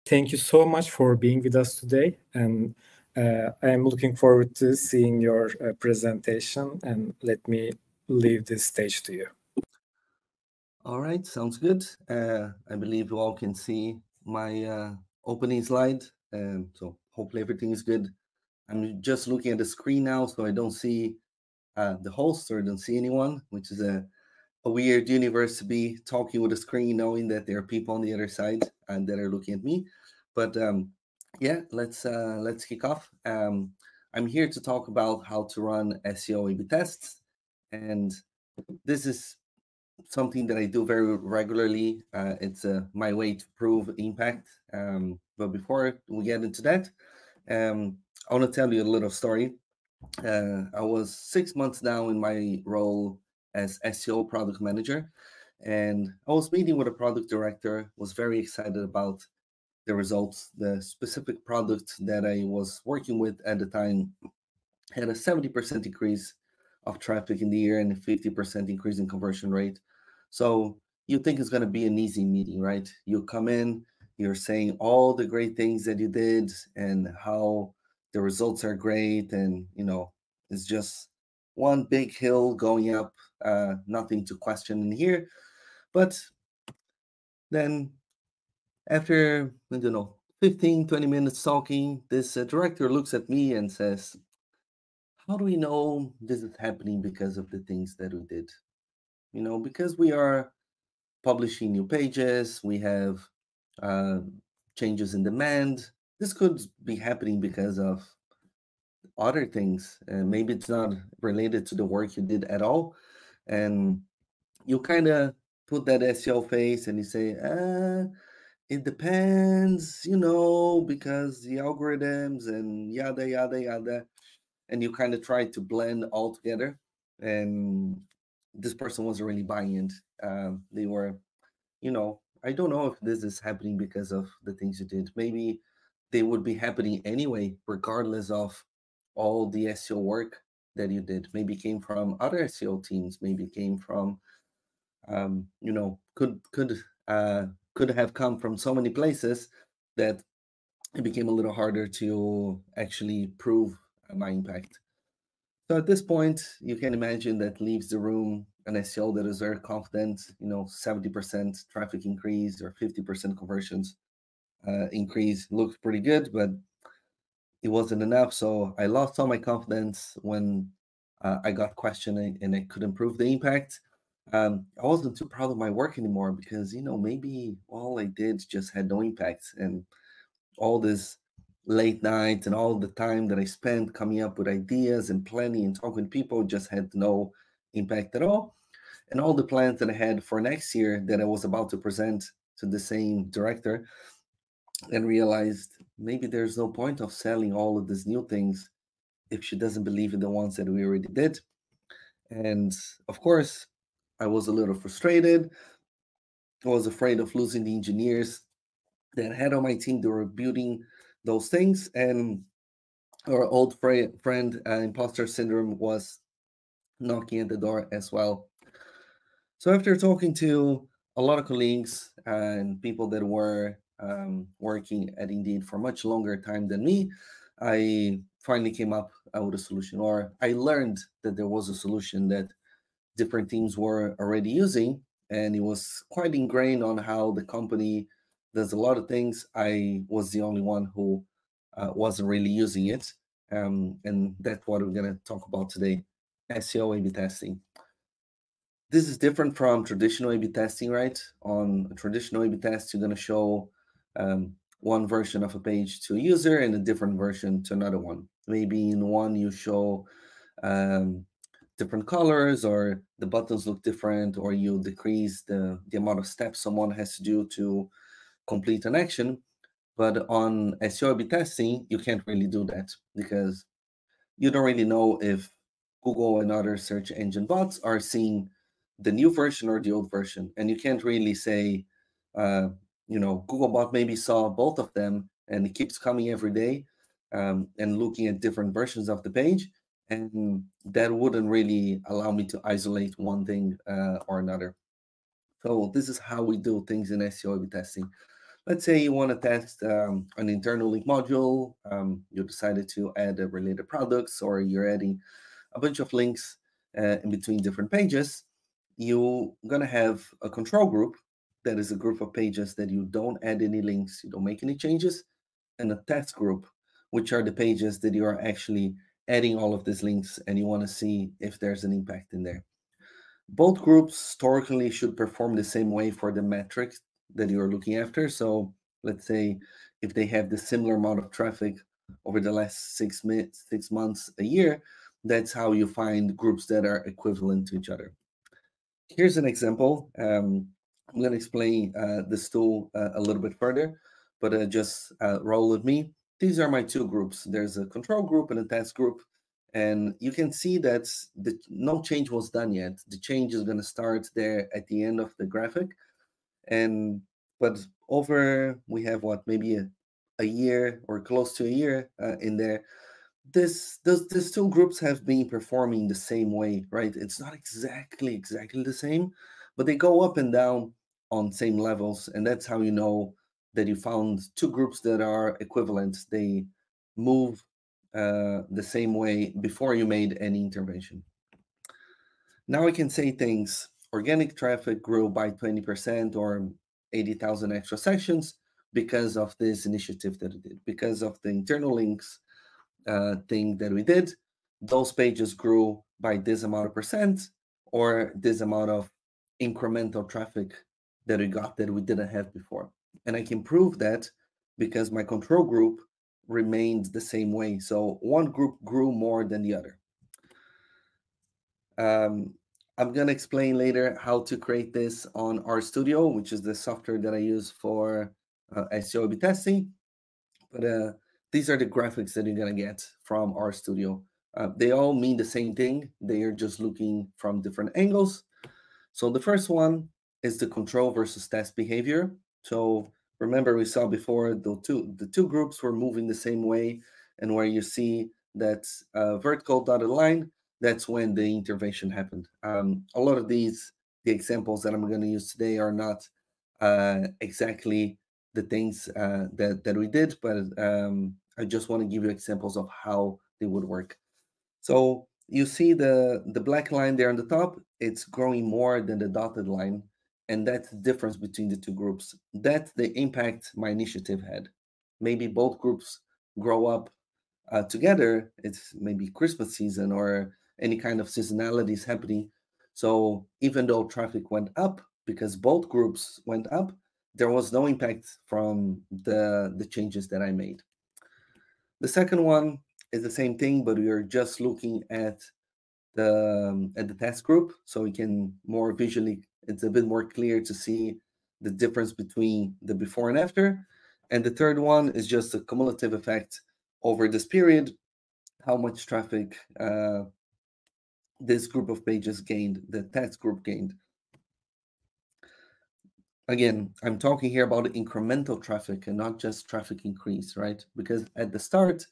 thank you so much for being with us today. And I am looking forward to seeing your presentation. And let me leave this stage to you. All right, sounds good. I believe you all can see my opening slide. So hopefully everything is good. I'm just looking at the screen now, so I don't see the host or don't see anyone, which is a weird universe to be talking with a screen, knowing that there are people on the other side and that are looking at me. But yeah, let's kick off. I'm here to talk about how to run SEO A/B tests, and this is something that I do very regularly. It's my way to prove impact. But before we get into that, I want to tell you a little story. I was 6 months now in my role as SEO Product Manager, and I was meeting with a product director, was very excited about the results. The specific product that I was working with at the time had a 70% increase of traffic in the year and a 50% increase in conversion rate. So you think it's going to be an easy meeting, right? You come in, you're saying all the great things that you did and how the results are great, and it's just one big hill going up, nothing to question in here. But then after, I don't know, 15, 20 minutes talking, this director looks at me and says, how do we know this is happening because of the things that we did? Because we are publishing new pages, we have uh, changes in demand. This could be happening because of other things. And maybe it's not related to the work you did at all. And you kind of put that SEO face and you say, it depends, because the algorithms and yada, yada, yada. And you kind of try to blend all together. And this person wasn't really buying it. They were, I don't know if this is happening because of the things you did. Maybe they would be happening anyway, regardless of all the SEO work that you did. Maybe came from other SEO teams. Maybe came from, could have come from so many places that it became a little harder to actually prove my impact. So at this point, you can imagine that leaves the room an SEO that is very confident, 70% traffic increase or 50% conversions increase looks pretty good, but it wasn't enough. So I lost all my confidence when I got questioning and I couldn't prove the impact. I wasn't too proud of my work anymore because, maybe all I did just had no impact. And all this late nights and all the time that I spent coming up with ideas and planning and talking to people just had no impact at all. And all the plans that I had for next year that I was about to present to the same director, and realized maybe there's no point of selling all of these new things if she doesn't believe in the ones that we already did. And of course, I was a little frustrated. I was afraid of losing the engineers that I had on my team that were building those things. And our old friend, imposter syndrome, was knocking at the door as well. So after talking to a lot of colleagues and people that were working at Indeed for much longer time than me, I finally came up with a solution, or I learned that there was a solution that different teams were already using, and it was quite ingrained on how the company does a lot of things. I was the only one who wasn't really using it, and that's what we're going to talk about today: SEO A/B testing. This is different from traditional A/B testing, right? On a traditional A/B test, you're going to show one version of a page to a user and a different version to another one. Maybe in one you show different colors, or the buttons look different, or you decrease the amount of steps someone has to do to complete an action. But on SEO A/B testing, you can't really do that because you don't really know if Google and other search engine bots are seeing the new version or the old version. And you can't really say, Google bot maybe saw both of them and it keeps coming every day and looking at different versions of the page. And that wouldn't really allow me to isolate one thing or another. So this is how we do things in SEO A/B testing. Let's say you want to test an internal link module. You decided to add related products, or you're adding a bunch of links in between different pages. You're going to have a control group that is a group of pages that you don't add any links, you don't make any changes, and a test group, which are the pages that you are actually adding all of these links and you want to see if there's an impact in there. Both groups historically should perform the same way for the metrics that you're looking after. So let's say if they have the similar amount of traffic over the last 6 months, a year, that's how you find groups that are equivalent to each other. Here's an example. I'm going to explain this tool a little bit further, but just roll with me. These are my two groups. There's a control group and a test group. And you can see that no change was done yet. The change is going to start there at the end of the graphic. But we have maybe a year or close to a year in there. These two groups have been performing the same way, right? It's not exactly the same, but they go up and down on same levels, and that's how you know that you found two groups that are equivalent. They move the same way before you made any intervention. Now I can say things. Organic traffic grew by 20% or 80,000 extra sessions because of this initiative that we did, because of the internal links thing that we did. Those pages grew by this amount of percent or this amount of incremental traffic that we got that we didn't have before. And I can prove that because my control group remained the same way. So one group grew more than the other. I'm going to explain later how to create this on RStudio, which is the software that I use for SEO A/B testing. But these are the graphics that you're going to get from RStudio. They all mean the same thing. They are just looking from different angles. So the first one is the control versus test behavior. So remember, we saw before the two groups were moving the same way, and where you see that vertical dotted line, that's when the intervention happened. A lot of the examples that I'm going to use today are not exactly the things that we did, but I just want to give you examples of how they would work. So you see the black line there on the top, it's growing more than the dotted line, and that's the difference between the two groups. That's the impact my initiative had. Maybe both groups grow up together. It's maybe Christmas season or any kind of seasonality is happening. So even though traffic went up because both groups went up, there was no impact from the changes that I made. The second one is the same thing, but we are just looking at the test group, so we can more visually, it's a bit more clear to see the difference between the before and after. And the third one is just a cumulative effect over this period, how much traffic this group of pages gained, the test group gained. Again, I'm talking here about incremental traffic and not just traffic increase, right? Because at the start,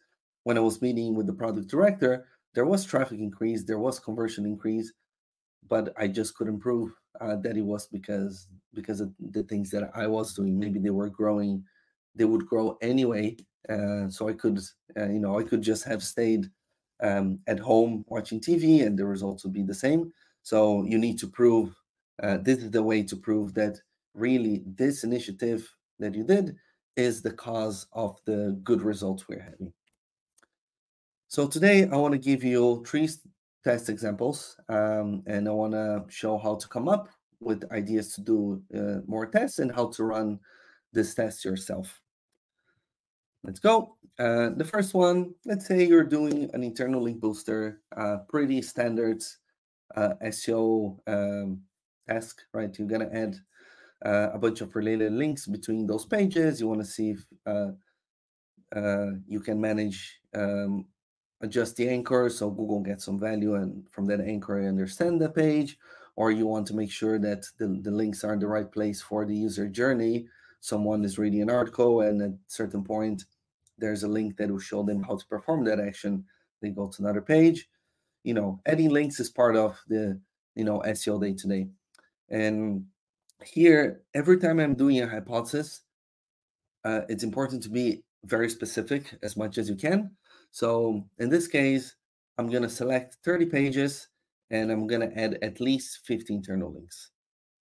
when I was meeting with the product director, there was traffic increase, there was conversion increase, but I just couldn't prove that it was because of the things that I was doing. Maybe they were growing, they would grow anyway. So I could, I could just have stayed at home watching TV and the results would be the same. So you need to prove, this is the way to prove that really this initiative that you did is the cause of the good results we're having. So today I want to give you 3 test examples, and I want to show how to come up with ideas to do more tests and how to run this test yourself. Let's go. The first one, let's say you're doing an internal link booster, pretty standard SEO task, right? You're going to add a bunch of related links between those pages. You want to see if you can manage adjust the anchor so Google gets some value, and from that anchor I understand the page, or you want to make sure that the links are in the right place for the user journey. Someone is reading an article and at a certain point there's a link that will show them how to perform that action. They go to another page. Adding links is part of the SEO day-to-day. And here, every time I'm doing a hypothesis, it's important to be very specific as much as you can. So in this case, I'm going to select 30 pages and I'm going to add at least 50 internal links.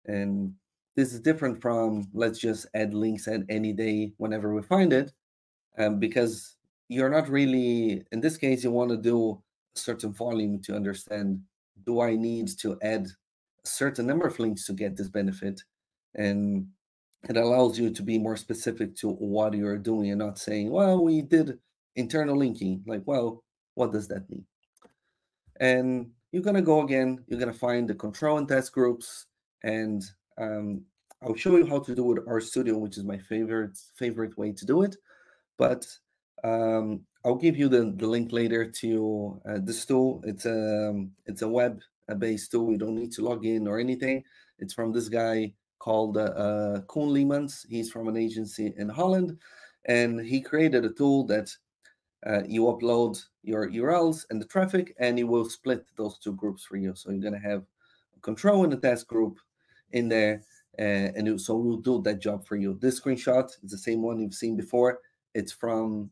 And this is different from let's just add links at any day whenever we find it, because you're not really, in this case, you want to do a certain volume to understand, do I need to add a certain number of links to get this benefit? And it allows you to be more specific to what you're doing and not saying, well, we did internal linking. Like, well, what does that mean? And you're going to go again, you're going to find the control and test groups. And I'll show you how to do it with RStudio, which is my favorite way to do it. But I'll give you the link later to this tool. It's a web-based tool. You don't need to log in or anything. It's from this guy called Koen Leemans. He's from an agency in Holland, and he created a tool that you upload your URLs and the traffic, and it will split those two groups for you. So you're going to have a control and a test group in there, so we'll do that job for you. This screenshot is the same one you've seen before. It's from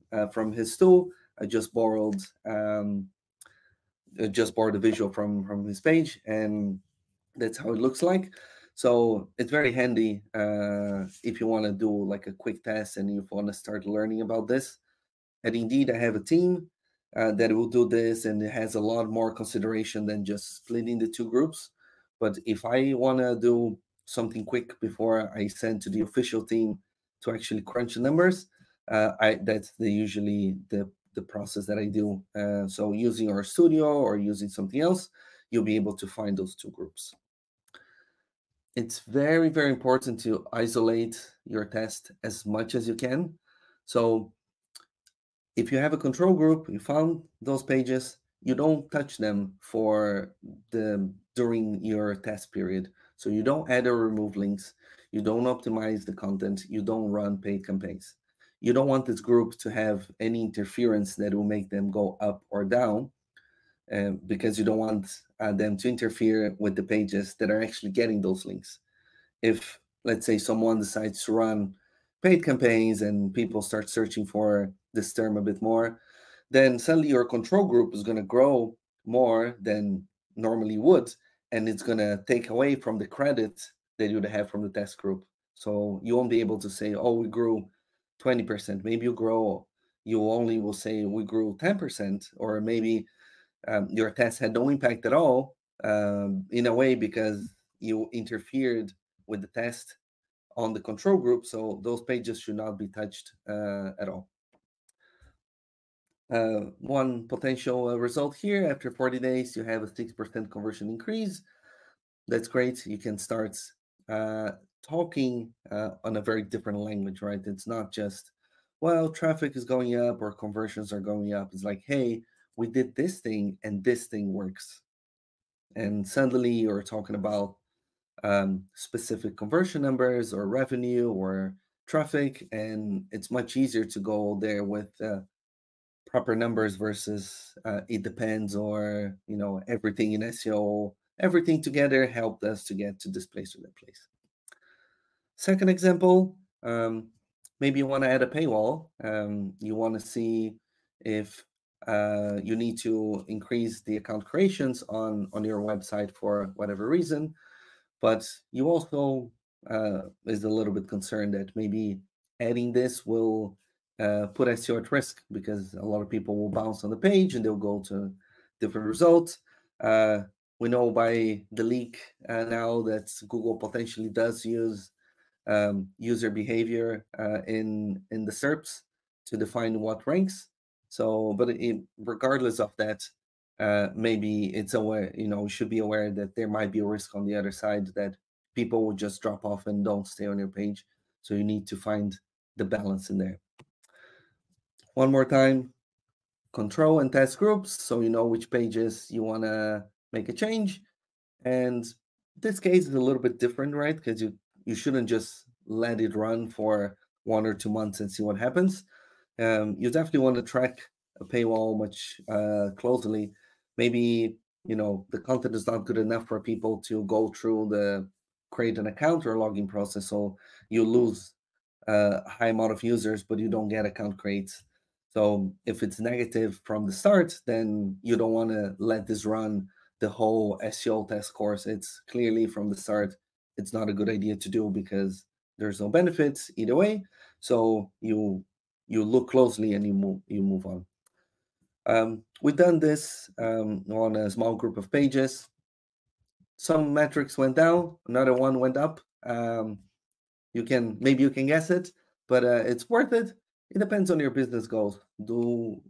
his tool. I just borrowed the visual from his page, and that's how it looks like. So it's very handy if you want to do like a quick test and you want to start learning about this. At Indeed, I have a team that will do this, and it has a lot more consideration than just splitting the two groups. But if I want to do something quick before I send to the official team to actually crunch the numbers, that's usually the process that I do. So using RStudio or using something else, you'll be able to find those two groups. It's very, very important to isolate your test as much as you can. So if you have a control group, you found those pages, you don't touch them during your test period. So you don't add or remove links, you don't optimize the content, you don't run paid campaigns. You don't want this group to have any interference that will make them go up or down, because you don't want them to interfere with the pages that are actually getting those links. If, let's say, someone decides to run paid campaigns and people start searching for this term a bit more, then suddenly your control group is going to grow more than normally would, and it's going to take away from the credit that you'd have from the test group. So you won't be able to say, oh, we grew 20%. Maybe you only will say we grew 10%, or maybe your test had no impact at all, in a way, because you interfered with the test on the control group. So those pages should not be touched at all. One potential result here, after 40 days, you have a 6% conversion increase. That's great. You can start talking on a very different language, right? It's not just, well, traffic is going up or conversions are going up. It's like, hey, we did this thing and this thing works. And suddenly you're talking about specific conversion numbers or revenue or traffic, and it's much easier to go there with proper numbers versus it depends, or everything in SEO, everything together helped us to get to this place or that place. Second example, maybe you want to add a paywall. You want to see if you need to increase the account creations on your website for whatever reason, but you also is a little bit concerned that maybe adding this will put SEO at risk, because a lot of people will bounce on the page and they'll go to different results. We know by the leak now that Google potentially does use user behavior in the SERPs to define what ranks. So, but regardless of that, maybe it's aware, we should be aware that there might be a risk on the other side that people will just drop off and don't stay on your page. So you need to find the balance in there. One more time, control and test groups, so you know which pages you want to make a change. And this case is a little bit different, right? Because you shouldn't just let it run for 1 or 2 months and see what happens. You definitely want to track a paywall much closely. Maybe the content is not good enough for people to go through the create an account or login process, so you lose a high amount of users, but you don't get account creates. So if it's negative from the start, then you don't want to let this run the whole SEO test course. It's clearly from the start, it's not a good idea to do because there's no benefits either way. So you look closely and you move on. We've done this on a small group of pages. Some metrics went down, another one went up. Maybe you can guess it, but it's worth it. It depends on your business goals. Do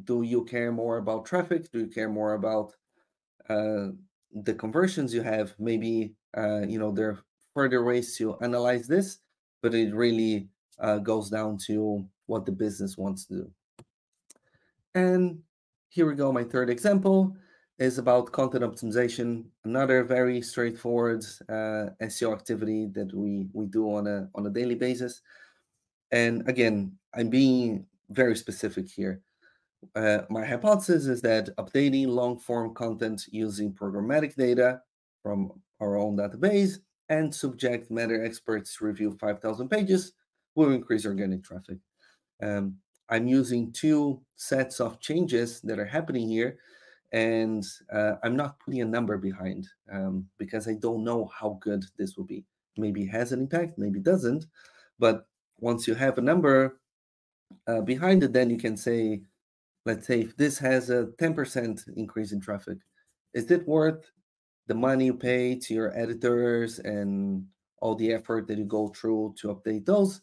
you care more about traffic? Do you care more about the conversions you have? Maybe there are further ways to analyze this, but it really goes down to what the business wants to do. And here we go. My third example is about content optimization, another very straightforward SEO activity that we do on a daily basis. And again, I'm being very specific here. My hypothesis is that updating long-form content using programmatic data from our own database and subject matter experts to review 5,000 pages will increase organic traffic. I'm using two sets of changes that are happening here, and I'm not putting a number behind because I don't know how good this will be. Maybe it has an impact, maybe it doesn't. But once you have a number behind it, then you can say, let's say if this has a 10% increase in traffic, is it worth the money you pay to your editors and all the effort that you go through to update those?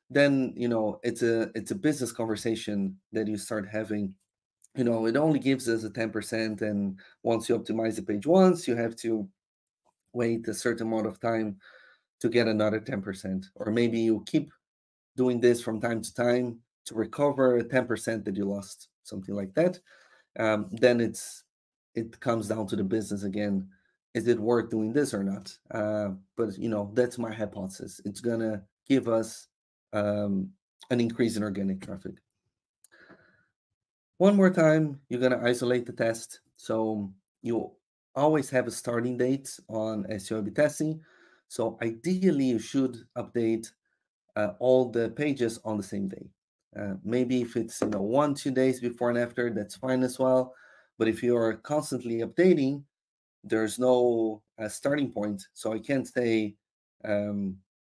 Then it's a business conversation that you start having. It only gives us a 10%, and once you optimize the page once, you have to wait a certain amount of time to get another 10%, or maybe you keep doing this from time to time to recover 10% that you lost, something like that. Then it comes down to the business again. Is it worth doing this or not? But that's my hypothesis. It's gonna give us an increase in organic traffic. One more time, you're gonna isolate the test. So you always have a starting date on SEO A/B testing. So ideally, you should update all the pages on the same day. Maybe if it's 1-2 days before and after, that's fine as well. But if you are constantly updating, there's no starting point. So I can't say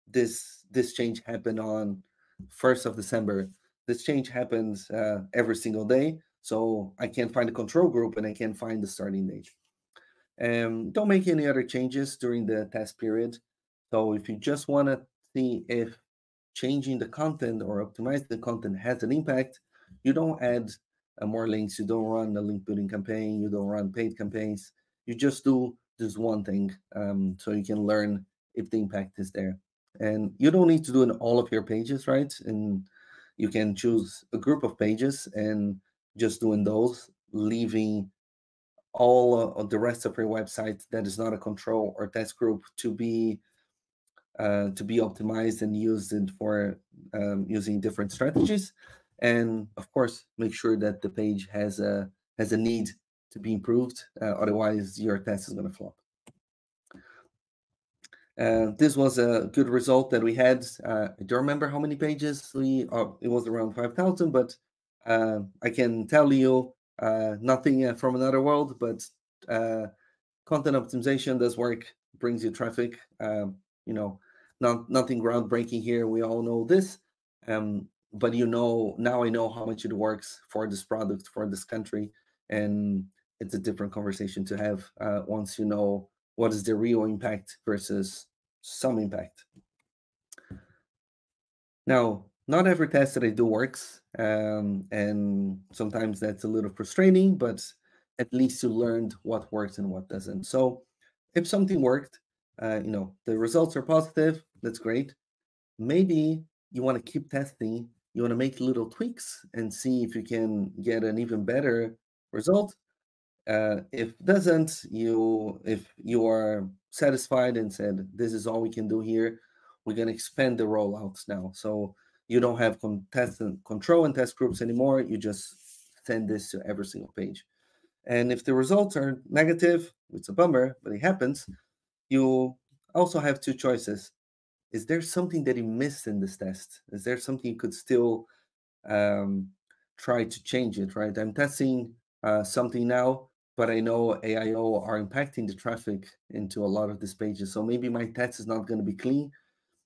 this change happened on 1st of December. This change happens every single day. So I can't find a control group and I can't find the starting date. Don't make any other changes during the test period. So if you just want to see if changing the content or optimizing the content has an impact, you don't add more links, you don't run a link building campaign, you don't run paid campaigns, you just do this one thing so you can learn if the impact is there. And you don't need to do it in all of your pages, right? And you can choose a group of pages and just doing those, leaving all of the rest of your website that is not a control or test group to be optimized and used for using different strategies. And of course, make sure that the page has a need to be improved. Otherwise, your test is going to flop. This was a good result that we had. I don't remember how many pages it was around 5,000, but I can tell you nothing from another world, but content optimization does work, brings you traffic. Nothing groundbreaking here. We all know this. But now I know how much it works for this product, for this country. And it's a different conversation to have once you know what is the real impact versus some impact. Now, not every test that I do works. And sometimes that's a little frustrating, but at least you learned what works and what doesn't. So if something worked, the results are positive, that's great. Maybe you want to keep testing, you want to make little tweaks and see if you can get an even better result. If doesn't, if you are satisfied and said, this is all we can do here, we're going to expand the rollouts now. So you don't have control and test groups anymore. You just send this to every single page. And if the results are negative, it's a bummer, but it happens. You also have two choices. is there something that you missed in this test? Is there something you could still try to change it, right? I'm testing something now, but I know AIO are impacting the traffic into a lot of these pages. So maybe my test is not going to be clean.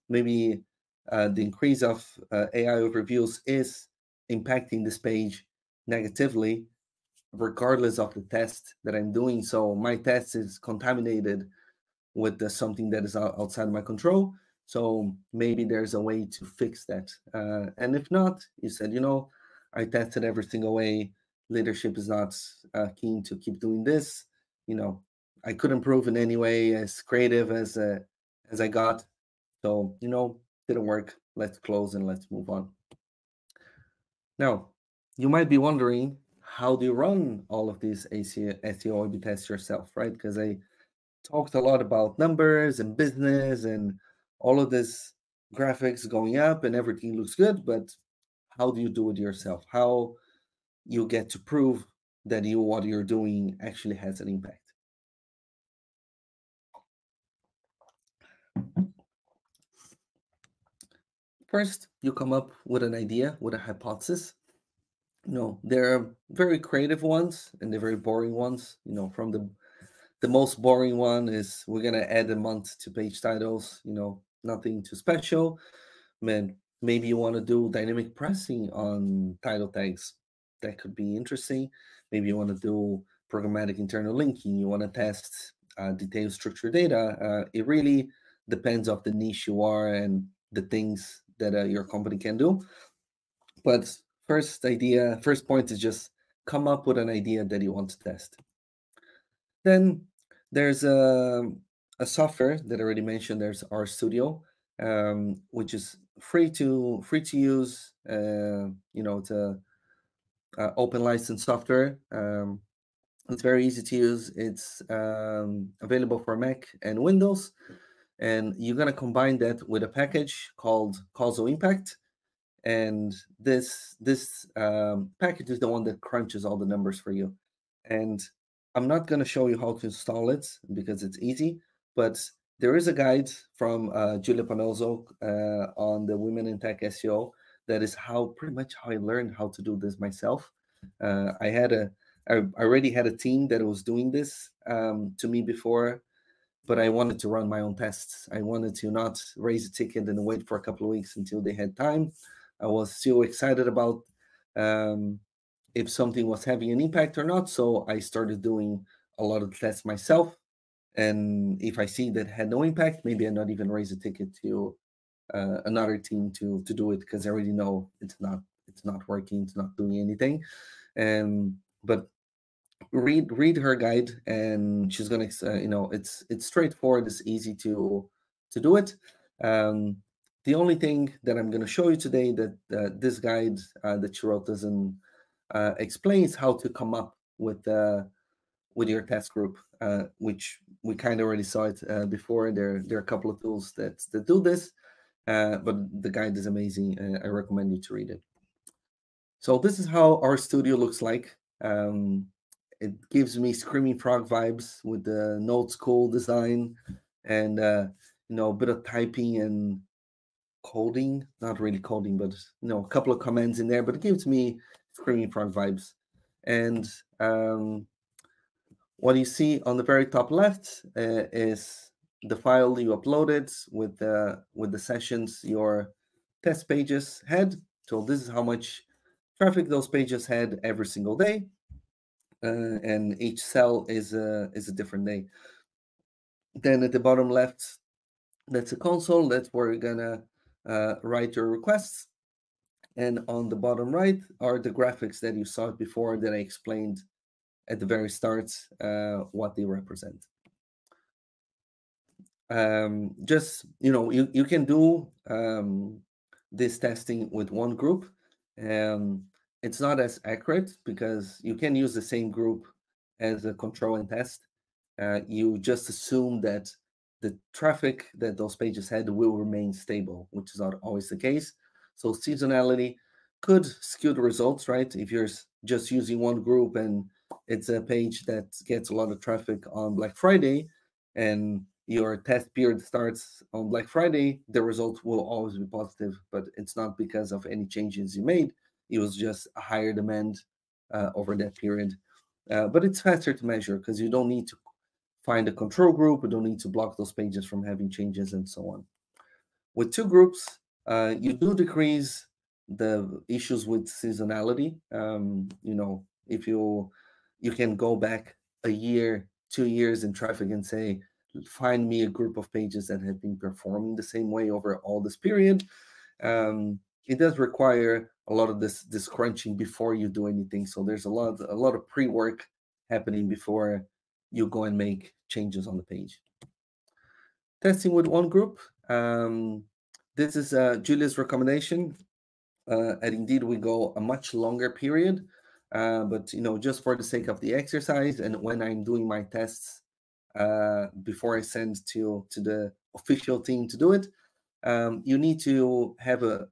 Maybe the increase of AI overviews is impacting this page negatively, regardless of the test that I'm doing. So my test is contaminated with something that is outside my control. So maybe there's a way to fix that. And if not, you said, I tested every single way. Leadership is not keen to keep doing this. I couldn't improve in any way as creative as I got. So, didn't work. Let's close and let's move on. Now, you might be wondering, how do you run all of these SEO A/B tests yourself, right? Because I talked a lot about numbers and business and all of this graphics going up and everything looks good, but how do you do it yourself? How you get to prove that what you're doing actually has an impact? First, you come up with an idea, with a hypothesis. There are very creative ones and they're very boring ones. From the most boring one is we're gonna add a month to page titles. Nothing too special. Man, maybe you want to do dynamic pricing on title tags. That could be interesting. Maybe you want to do programmatic internal linking. You want to test detailed structured data. It really depends on the niche you are and the things that your company can do. But first point is just come up with an idea that you want to test. Then there's a software that I already mentioned. There's RStudio, which is free to use. It's a open license software. It's very easy to use. It's available for Mac and Windows, and you're gonna combine that with a package called Causal Impact. And this package is the one that crunches all the numbers for you. And I'm not going to show you how to install it because it's easy, but there is a guide from Julia Panozzo on the Women in Tech SEO. That is pretty much how I learned how to do this myself. I already had a team that was doing this to me before, but I wanted to run my own tests. I wanted to not raise a ticket and wait for a couple of weeks until they had time. I was still excited about if something was having an impact or not. So I started doing a lot of tests myself. And if I see that had no impact, maybe I not even raise a ticket to another team to do it, because I already know it's not working, it's not doing anything. But read her guide, and she's gonna it's straightforward, it's easy to do it. The only thing that I'm going to show you today that this guide that she wrote doesn't explains how to come up with your test group, which we kind of already saw it before. There are a couple of tools that do this, but the guide is amazing. I recommend you to read it. So this is how RStudio looks like. It gives me Screaming Frog vibes with the Node School design and a bit of typing and coding, not really coding, but a couple of commands in there, but it gives me Screaming Frog vibes. And what you see on the very top left is the file you uploaded with the sessions your test pages had. So this is how much traffic those pages had every single day, and each cell is a different day. Then at the bottom left, that's a console. That's where you're gonna write your requests. And on the bottom right are the graphics that you saw before that I explained at the very start what they represent. Just, you can do this testing with one group. It's not as accurate because you can use the same group as a control and test. You just assume that the traffic that those pages had will remain stable, which is not always the case. So seasonality could skew the results, right? If you're just using one group and it's a page that gets a lot of traffic on Black Friday, and your test period starts on Black Friday, the results will always be positive, but it's not because of any changes you made. It was just a higher demand over that period. But it's faster to measure because you don't need to find a control group. You don't need to block those pages from having changes and so on. With two groups, you do decrease the issues with seasonality. If you can go back a year, 2 years in traffic and say, find me a group of pages that have been performing the same way over all this period. It does require a lot of this crunching before you do anything. So there's a lot of pre-work happening before you go and make changes on the page. Testing with one group. This is Julia's recommendation. And indeed, we go a much longer period. But just for the sake of the exercise, and when I'm doing my tests before I send to the official team to do it, you need to have a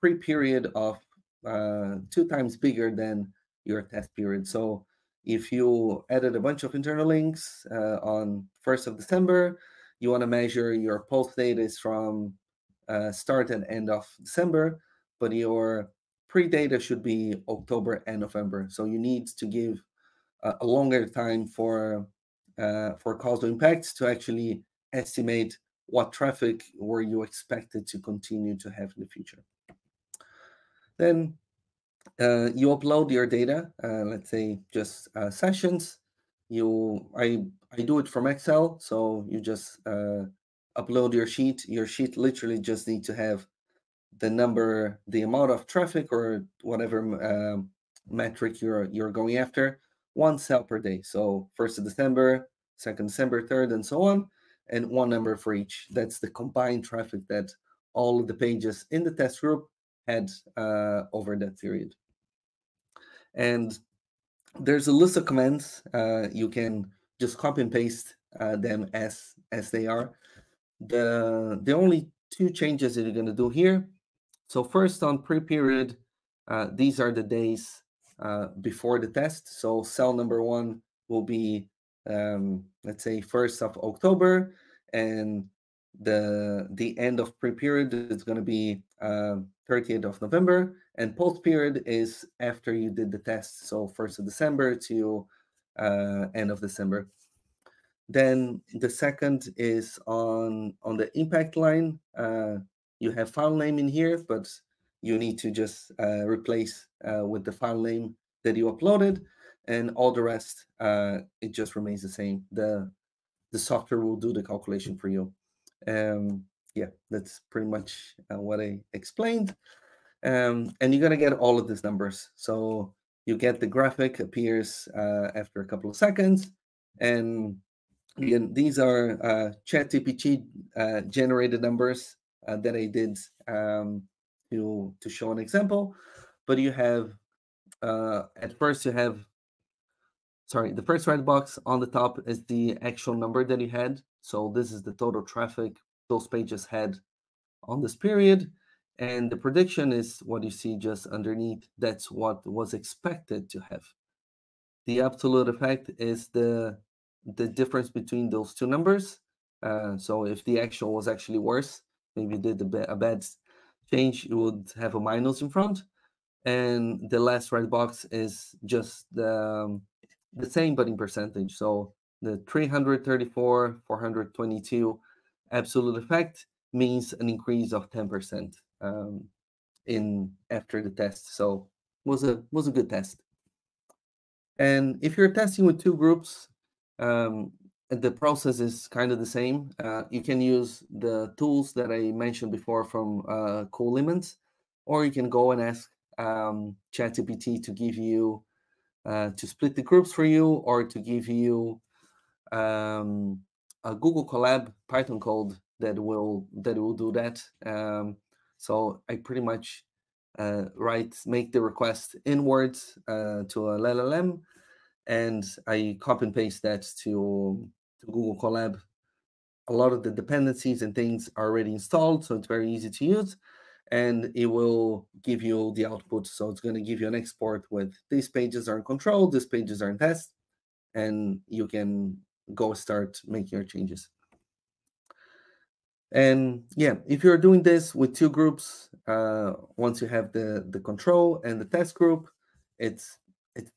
pre-period of 2 times bigger than your test period. So if you added a bunch of internal links on 1st of December, you want to measure your post date is from start and end of December, but your pre-data should be October and November. So you need to give a longer time for causal impacts to actually estimate what traffic were you expected to continue to have in the future. Then you upload your data, let's say just sessions. I do it from Excel, so you just upload your sheet. Your sheet literally just need to have the number, the amount of traffic or whatever metric you're going after, 1 cell per day. So 1st of December, 2nd December, 3rd, and so on, and 1 number for each. That's the combined traffic that all of the pages in the test group had over that period. And there's a list of commands. You can just copy and paste them as they are. The only 2 changes that you're going to do here. So first on pre-period, these are the days before the test. So cell number 1 will be, let's say, 1st of October, and the end of pre-period is going to be 30th of November, and post-period is after you did the test, so 1st of December to end of December. Then the second is on the impact line. You have file name in here, but you need to just replace with the file name that you uploaded, and all the rest, it just remains the same. The software will do the calculation for you. Yeah, that's pretty much what I explained. And you're gonna get all of these numbers. So you get the graphic appears after a couple of seconds, and again, these are ChatGPT generated numbers that I did to show an example. But you have at first you have, sorry, the first red box on the top is the actual number that you had. So this is the total traffic those pages had on this period. And the prediction is what you see just underneath. That's what was expected to have. The absolute effect is the difference between those 2 numbers. So if the actual was actually worse, maybe did a bad change, you would have a minus in front. And the last red box is just the same, but in percentage. So the 334, 422 absolute effect means an increase of 10% in after the test. So was a good test. And if you're testing with 2 groups, the process is kind of the same. You can use the tools that I mentioned before from Coliments, or you can go and ask ChatGPT to give you to split the groups for you, or to give you a Google Colab Python code that will do that. So I pretty much make the request in Words to a LLM, and I copy and paste that to Google Colab. A lot of the dependencies and things are already installed, so it's very easy to use, and it will give you the output. So it's going to give you an export with these pages are in control, these pages are in test, and you can go start making your changes. And yeah, if you're doing this with two groups, once you have the control and the test group, it's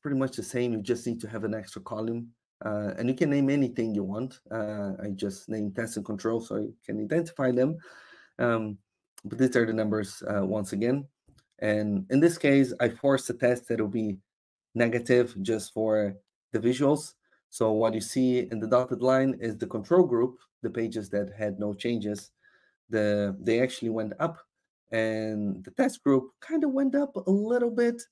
pretty much the same. You just need to have an extra column, and you can name anything you want. I just named test and control so you can identify them. But these are the numbers once again. And in this case, I forced a test that will be negative just for the visuals. So what you see in the dotted line is the control group, the pages that had no changes. They actually went up, and the test group kind of went up a little bit,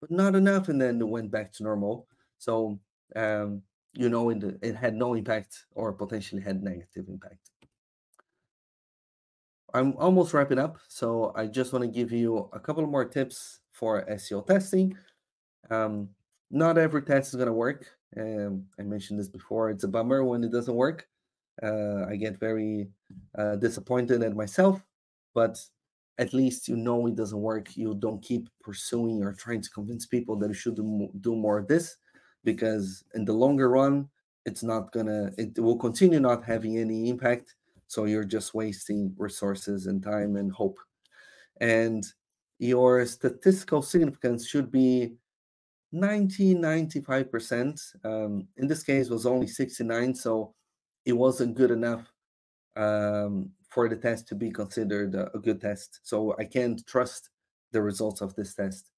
but not enough, and then it went back to normal. So it had no impact or potentially had negative impact. I'm almost wrapping up, so I just want to give you a couple more tips for SEO testing. Not every test is going to work. I mentioned this before. It's a bummer when it doesn't work. I get very disappointed at myself, but at least you know it doesn't work. You don't keep pursuing or trying to convince people that you should do more of this, because in the longer run, it will continue not having any impact. So you're just wasting resources and time and hope. And your statistical significance should be 95%. In this case, was only 69, so it wasn't good enough for the test to be considered a good test. So I can't trust the results of this test.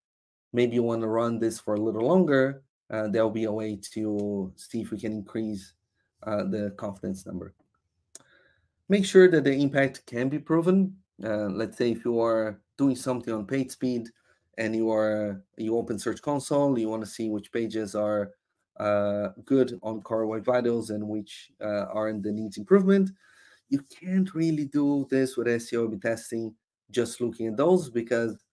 Maybe you want to run this for a little longer. There'll be a way to see if we can increase the confidence number. Make sure that the impact can be proven. Let's say if you are doing something on page speed and you open Search Console, you want to see which pages are good on Core Web Vitals and which are in the needs improvement. You can't really do this with SEO A/B testing just looking at those, because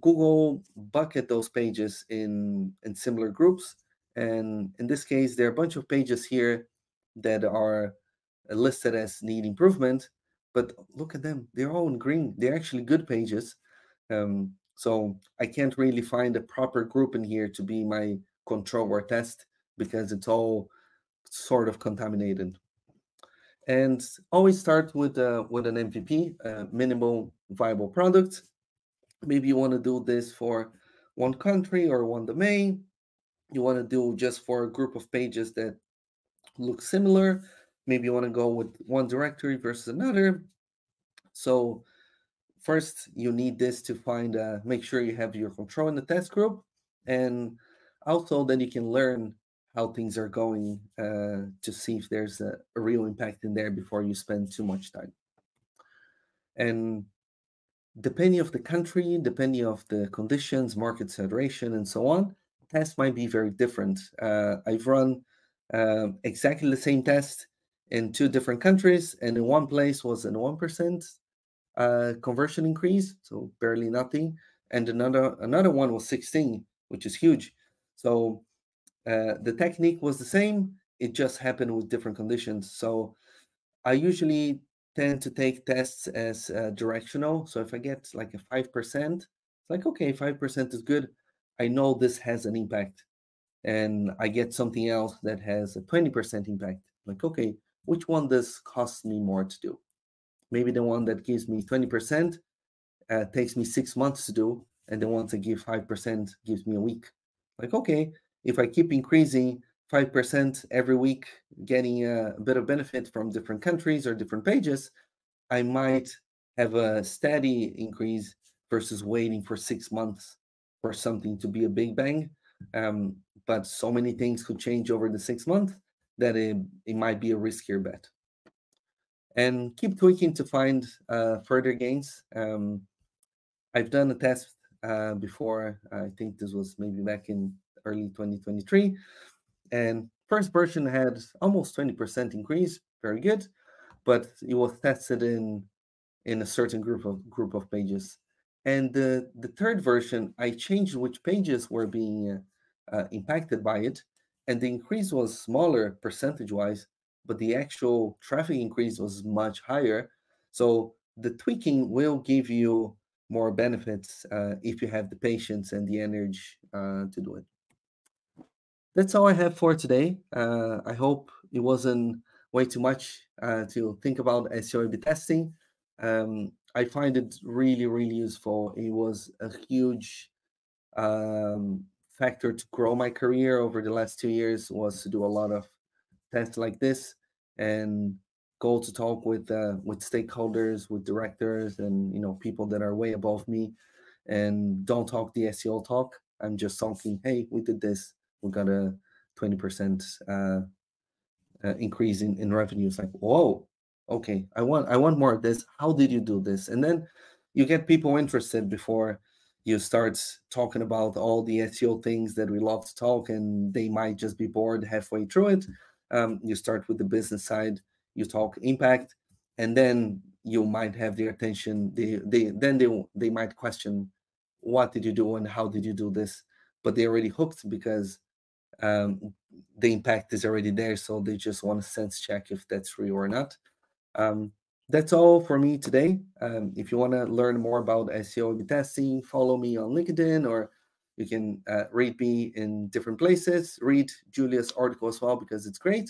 Google bucket those pages in similar groups. And in this case, there are a bunch of pages here that are listed as need improvement, but look at them. They're all in green. They're actually good pages. So I can't really find a proper group in here to be my control or test, because it's all sort of contaminated. And always start with an MVP, minimal viable product. Maybe you want to do this for one country or one domain. You want to do just for a group of pages that look similar. Maybe you want to go with one directory versus another. So first, you need this to make sure you have your control in the test group, and also then you can learn how things are going to see if there's a real impact in there before you spend too much time. And depending of the country, depending of the conditions, market saturation, and so on, tests might be very different. I've run exactly the same test in two different countries, and in one place was a 1% conversion increase, so barely nothing, and another one was 16, which is huge. So the technique was the same, it just happened with different conditions. So I usually tend to take tests as directional. So if I get like a 5%, it's like, okay, 5% is good. I know this has an impact. And I get something else that has a 20% impact. Like, okay, which one does cost me more to do? Maybe the one that gives me 20% takes me 6 months to do, and the one that gives 5% gives me a week. Like, okay, if I keep increasing 5% every week, getting a bit of benefit from different countries or different pages, I might have a steady increase versus waiting for 6 months for something to be a big bang. But so many things could change over the 6 months that it might be a riskier bet. And keep tweaking to find further gains. I've done a test before. I think this was maybe back in early 2023. And first version had almost 20% increase, very good, but it was tested in a certain group of pages. And the third version, I changed which pages were being impacted by it, and the increase was smaller percentage-wise, but the actual traffic increase was much higher. So the tweaking will give you more benefits if you have the patience and the energy to do it. That's all I have for today. I hope it wasn't way too much to think about SEO A/B testing. I find it really, really useful. It was a huge factor to grow my career over the last 2 years, was to do a lot of tests like this and go to talk with stakeholders, with directors, and people that are way above me, and don't talk the SEO talk. I'm just talking, hey, we did this, we got a 20% increase in revenue. It's like, whoa, okay, I want more of this. How did you do this? And then you get people interested before you start talking about all the SEO things that we love to talk, and they might just be bored halfway through it. You start with the business side, you talk impact, and then you might have their attention. They might question, what did you do and how did you do this? But they're already hooked because the impact is already there, so they just want to sense check if that's real or not. That's all for me today. If you want to learn more about SEO A/B testing, follow me on LinkedIn, or you can read me in different places. Read Julia's article as well, because it's great.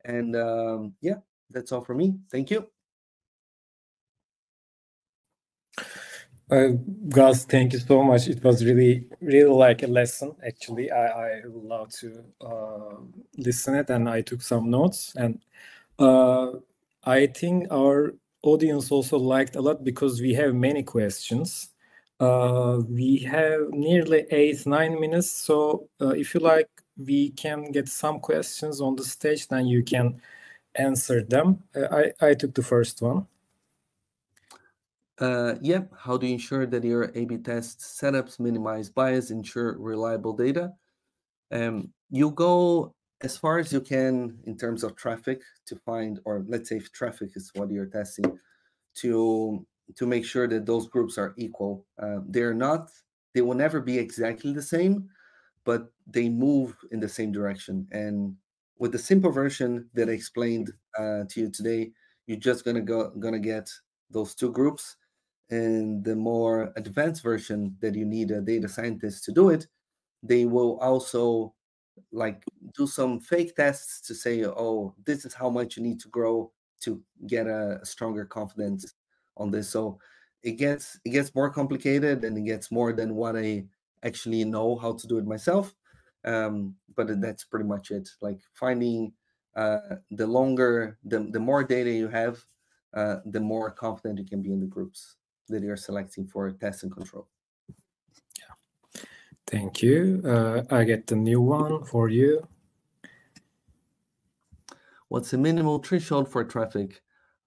And yeah, that's all for me. Thank you. Gus, thank you so much. It was really, really like a lesson. Actually, I would love to listen it, and I took some notes. And I think our audience also liked a lot because we have many questions. We have nearly 8-9 minutes. So if you like, we can get some questions on the stage, then you can answer them. I took the first one. Yep. How do you ensure that your A/B test setups minimize bias, ensure reliable data? You go as far as you can in terms of traffic to find, or let's say if traffic is what you're testing, to make sure that those groups are equal. They will never be exactly the same, but they move in the same direction. And with the simple version that I explained to you today, you're just gonna get those two groups. And the more advanced version that you need a data scientist to do it, they will also like do some fake tests to say, oh, this is how much you need to grow to get a stronger confidence on this. So it gets more complicated, and it gets more than what I actually know how to do it myself. But that's pretty much it. Like finding the more data you have, the more confident you can be in the groups that you're selecting for test and control. Yeah. Thank you. I get the new one for you. What's the minimal threshold for traffic?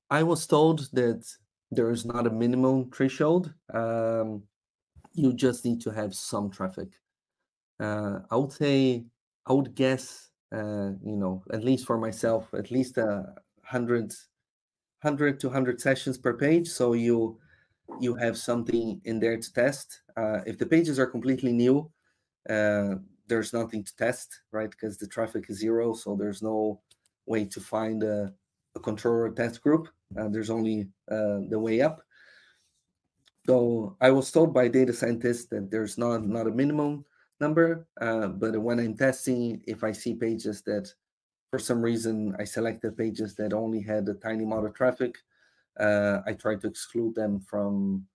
I was told that there is not a minimum threshold. You just need to have some traffic. I would guess, at least for myself, at least 100 to 100 sessions per page. So you have something in there to test. If the pages are completely new, there's nothing to test, right? Because the traffic is zero, so there's no way to find a controller test group. There's only the way up. So I was told by data scientists that there's not a minimum number, but when I'm testing, if I see pages that for some reason I selected pages that only had a tiny amount of traffic, I try to exclude them from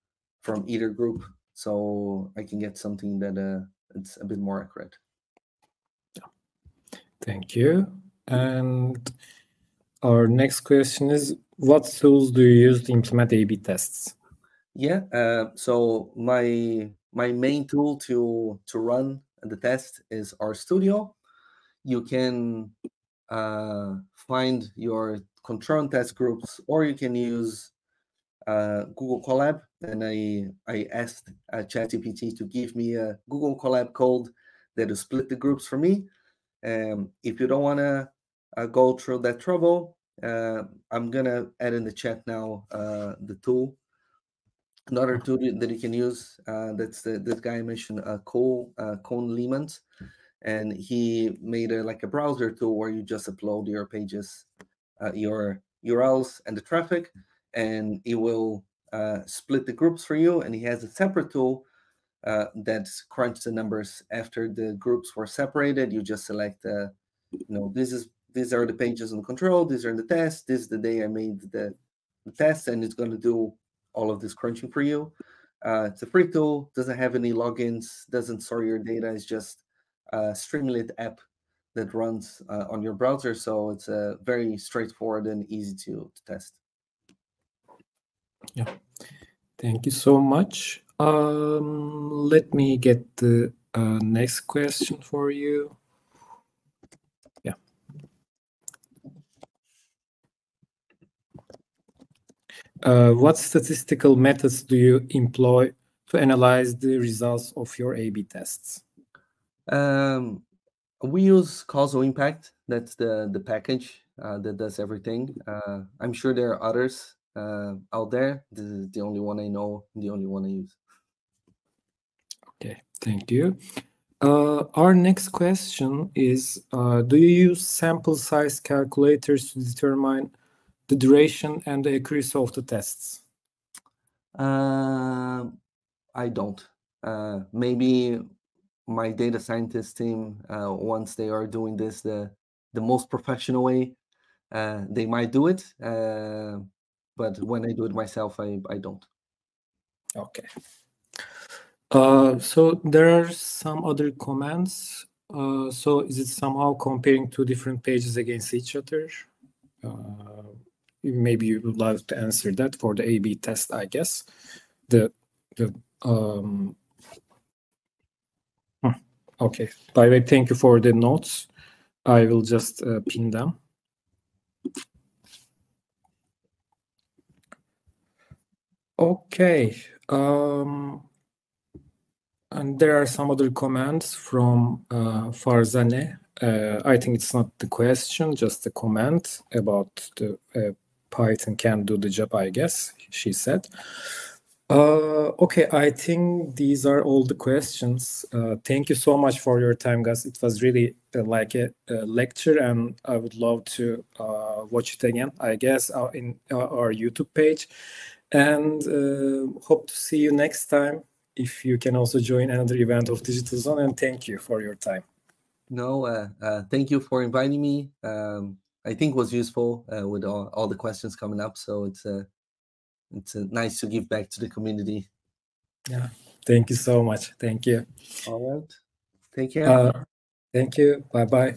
either group, so I can get something that it's a bit more accurate. Thank you. And our next question is, what tools do you use to implement A/B tests? Yeah, so my main tool to run the test is RStudio. You can find your control test groups, or you can use Google Colab. And I asked ChatGPT to give me a Google Colab code that will split the groups for me. If you don't want to go through that trouble, I'm gonna add in the chat now the tool. Another tool that you can use, that's this guy I mentioned, Cole Lehman, and he made like a browser tool where you just upload your pages, your URLs and the traffic, and it will split the groups for you. And he has a separate tool that crunches the numbers after the groups were separated. You just select, this is these are the pages in control, these are in the test, this is the day I made the test, and it's going to do all of this crunching for you. It's a free tool, doesn't have any logins, doesn't store your data. It's just a Streamlit app that runs on your browser. So it's very straightforward and easy to test. Yeah, thank you so much. Let me get the next question for you. Yeah. What statistical methods do you employ to analyze the results of your A/B tests? We use causal impact. That's the package that does everything. I'm sure there are others out there. This is the only one I know, the only one I use. Okay, thank you. Our next question is, do you use sample size calculators to determine the duration and the accuracy of the tests? I don't. Maybe my data scientist team, once they are doing this the most professional way, they might do it. But when I do it myself, I don't. Okay. So there are some other comments. So is it somehow comparing two different pages against each other? Maybe you would like to answer that for the A/B test, I guess. Okay. By the way, thank you for the notes. I will just pin them. Okay. And there are some other comments from Farzaneh. I think it's not the question, just a comment about the Python can do the job, I guess, she said. Okay, I think these are all the questions. Thank you so much for your time, Gus. It was really like a lecture, and I would love to watch it again, I guess, in our YouTube page. And hope to see you next time. If you can also join another event of Digital Zone, and thank you for your time. No, thank you for inviting me. I think it was useful with all the questions coming up. So it's nice to give back to the community. Yeah, thank you so much. Thank you. All right. Take care. Thank you. Bye-bye.